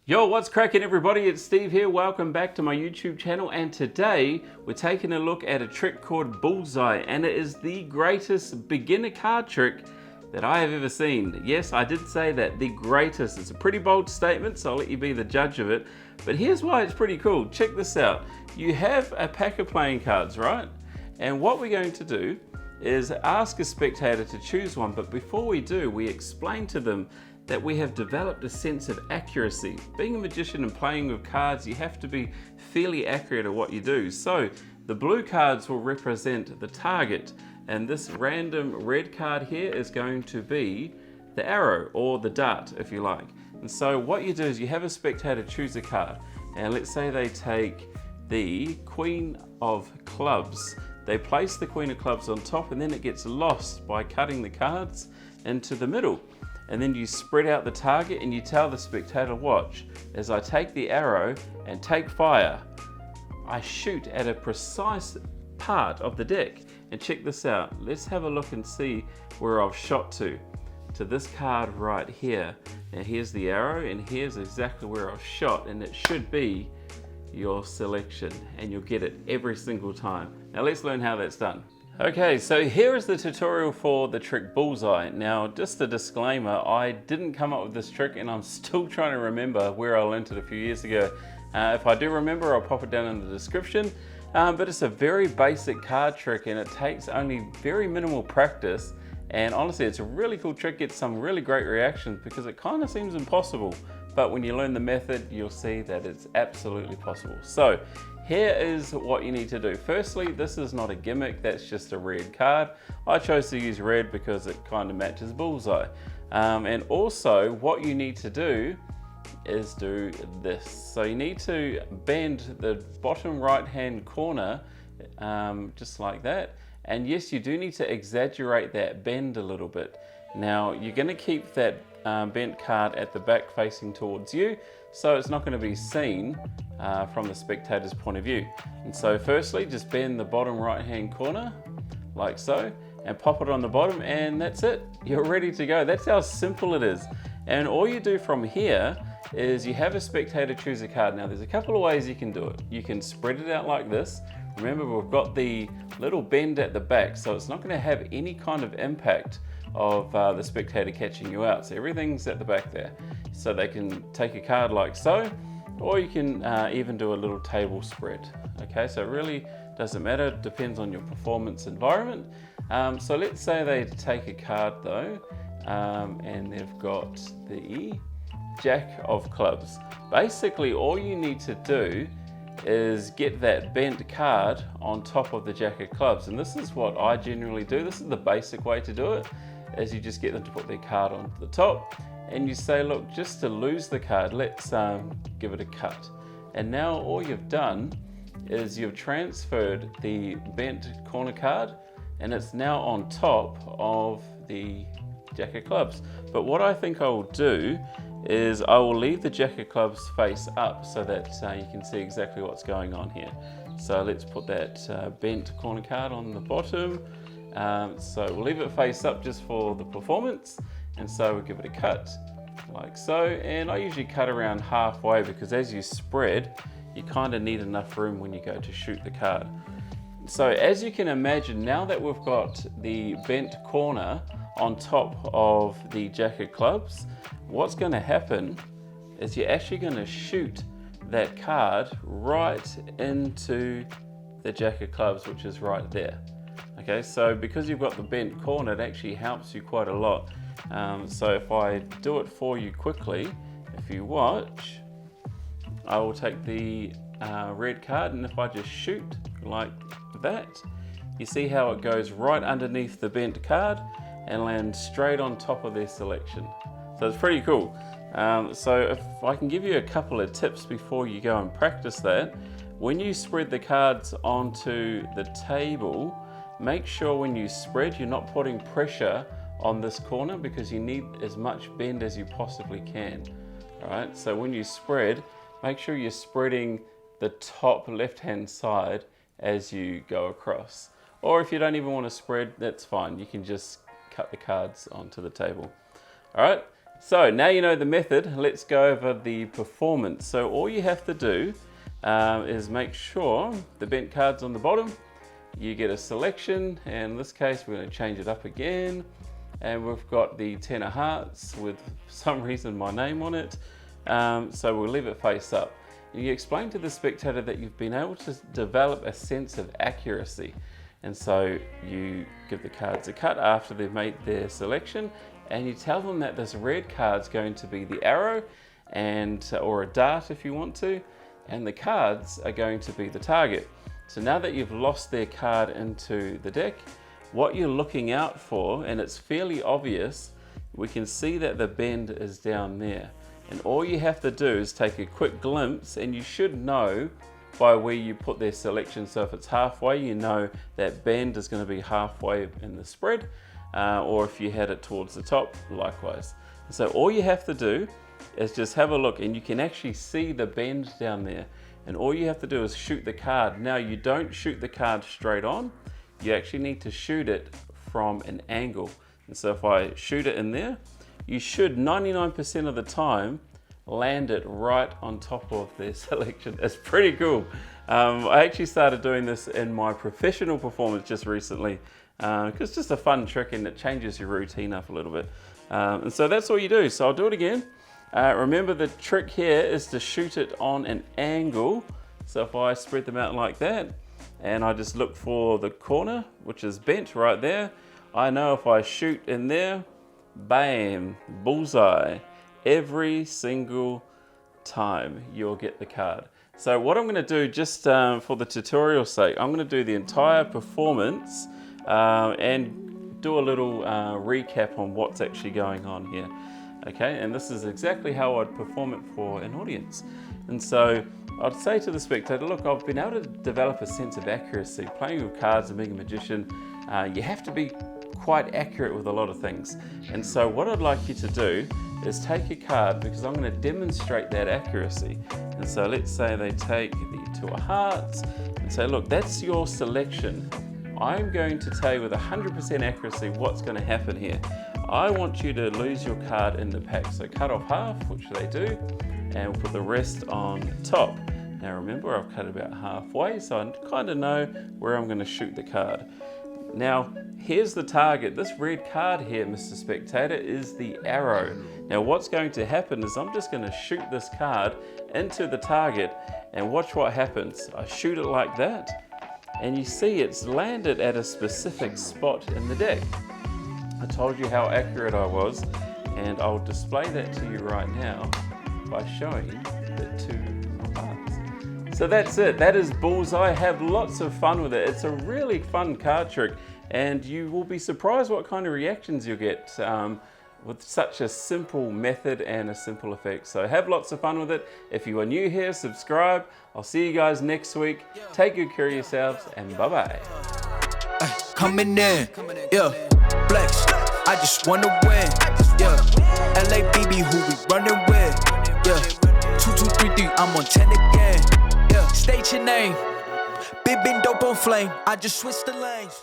Yo, what's cracking everybody? It's Steve here. Welcome back to my YouTube channel, and today we're taking a look at a trick called Bullseye, and it is the greatest beginner card trick that I have ever seen. Yes, I did say that, the greatest. It's a pretty bold statement, so I'll let you be the judge of it, but here's why it's pretty cool. Check this out. You have a pack of playing cards, right? And what we're going to do is ask a spectator to choose one, but before we do, we explain to them that we have developed a sense of accuracy. Being a magician and playing with cards, you have to be fairly accurate at what you do. So the blue cards will represent the target, and this random red card here is going to be the arrow, or the dart if you like. And so what you do is you have a spectator choose a card, and let's say they take the Queen of Clubs. They place the Queen of Clubs on top, and then it gets lost by cutting the cards into the middle. And then you spread out the target and you tell the spectator, watch, as I take the arrow and take fire, I shoot at a precise part of the deck. And check this out, let's have a look and see where I've shot to this card right here. Now here's the arrow and here's exactly where I've shot, and it should be your selection, and you'll get it every single time. Now let's learn how that's done. Okay, so here is the tutorial for the trick Bullseye. Now, just a disclaimer, I didn't come up with this trick and I'm still trying to remember where I learned it a few years ago. If I do remember, I'll pop it down in the description. But it's a very basic card trick and it takes only very minimal practice. And honestly, it's a really cool trick, gets some really great reactions because it kind of seems impossible. But when you learn the method, you'll see that it's absolutely possible. So here is what you need to do. Firstly, this is not a gimmick, that's just a red card. I chose to use red because it kind of matches Bullseye. And also what you need to do is do this. So you need to bend the bottom right hand corner just like that. And yes, you do need to exaggerate that bend a little bit. Now you're going to keep that bent card at the back facing towards you, so it's not going to be seen from the spectator's point of view. And so firstly, just bend the bottom right hand corner like so and pop it on the bottom, and that's it. You're ready to go. That's how simple it is. And all you do from here is you have a spectator choose a card. Now there's a couple of ways you can do it. You can spread it out like this. Remember, we've got the little bend at the back, so it's not going to have any kind of impact of the spectator catching you out. So everything's at the back there. So they can take a card like so, or you can even do a little table spread. Okay, so it really doesn't matter, it depends on your performance environment. So let's say they take a card though, and they've got the Jack of Clubs. Basically, all you need to do is get that bent card on top of the Jack of Clubs. And this is what I generally do. This is the basic way to do it, is you just get them to put their card on the top and you say, look, just to lose the card, let's give it a cut. And now all you've done is you've transferred the bent corner card and it's now on top of the Jack of Clubs. But what I think I will do is I will leave the Jack of Clubs face up so that you can see exactly what's going on here. So let's put that bent corner card on the bottom. So we'll leave it face up just for the performance, and so we'll give it a cut like so. And I usually cut around halfway because as you spread, you kind of need enough room when you go to shoot the card. So as you can imagine, now that we've got the bent corner on top of the Jack of Clubs, what's going to happen is you're actually going to shoot that card right into the Jack of Clubs, which is right there. Okay, so because you've got the bent corner, it actually helps you quite a lot. So if I do it for you quickly, if you watch, I will take the red card, and if I just shoot like that, you see how it goes right underneath the bent card and lands straight on top of their selection. So it's pretty cool. So if I can give you a couple of tips before you go and practice that, when you spread the cards onto the table, make sure when you spread, you're not putting pressure on this corner because you need as much bend as you possibly can. All right, so when you spread, make sure you're spreading the top left-hand side as you go across. Or if you don't even want to spread, that's fine. You can just cut the cards onto the table. All right, So now you know the method, let's go over the performance. So all you have to do is make sure the bent card's on the bottom. You get a selection, and in this case we're going to change it up again, and we've got the 10 of hearts with for some reason my name on it, so we'll leave it face up. And you explain to the spectator that you've been able to develop a sense of accuracy, and so you give the cards a cut after they've made their selection, and you tell them that this red card's going to be the arrow, and or a dart if you want to, and the cards are going to be the target. So now that you've lost their card into the deck, what you're looking out for, and it's fairly obvious, we can see that the bend is down there. And all you have to do is take a quick glimpse, and you should know by where you put their selection. So if it's halfway, you know that bend is going to be halfway in the spread, or if you had it towards the top, likewise. So all you have to do is just have a look, and you can actually see the bend down there. And all you have to do is shoot the card. Now you don't shoot the card straight on, you actually need to shoot it from an angle. And so if I shoot it in there, you should 99% of the time land it right on top of their selection. It's pretty cool. I actually started doing this in my professional performance just recently, because it's just a fun trick and it changes your routine up a little bit. And so that's all you do. So I'll do it again. Remember, the trick here is to shoot it on an angle. So if I spread them out like that, and I just look for the corner, which is bent right there, I know if I shoot in there, bam, bullseye. Every single time you'll get the card. So what I'm going to do, just for the tutorial's sake, I'm going to do the entire performance and do a little recap on what's actually going on here. Okay, and this is exactly how I'd perform it for an audience. And so I'd say to the spectator, look, I've been able to develop a sense of accuracy. Playing with cards and being a magician, you have to be quite accurate with a lot of things. And so what I'd like you to do is take a card, because I'm going to demonstrate that accuracy. And so let's say they take the 2 of hearts and say, look, that's your selection. I'm going to tell you with 100% accuracy what's going to happen here. I want you to lose your card in the pack. So cut off half, which they do, and we'll put the rest on top. Now remember, I've cut about halfway, so I kind of know where I'm going to shoot the card. Now, here's the target. This red card here, Mr. Spectator, is the arrow. Now what's going to happen is I'm just going to shoot this card into the target, and watch what happens. I shoot it like that, and you see it's landed at a specific spot in the deck. I told you how accurate I was, and I'll display that to you right now by showing the 2 of hearts. So that's it. That is Bullseye. Have lots of fun with it. It's a really fun card trick, and you will be surprised what kind of reactions you'll get with such a simple method and a simple effect. So have lots of fun with it. If you are new here, subscribe. I'll see you guys next week. Take good care of yourselves, and bye-bye. Coming in, yeah, flex, I just wanna win, yeah, LABB who we running with, yeah, 2, 2, 3, 3, I'm on 10 again, yeah, state your name, big dope on flame, I just switched the lanes.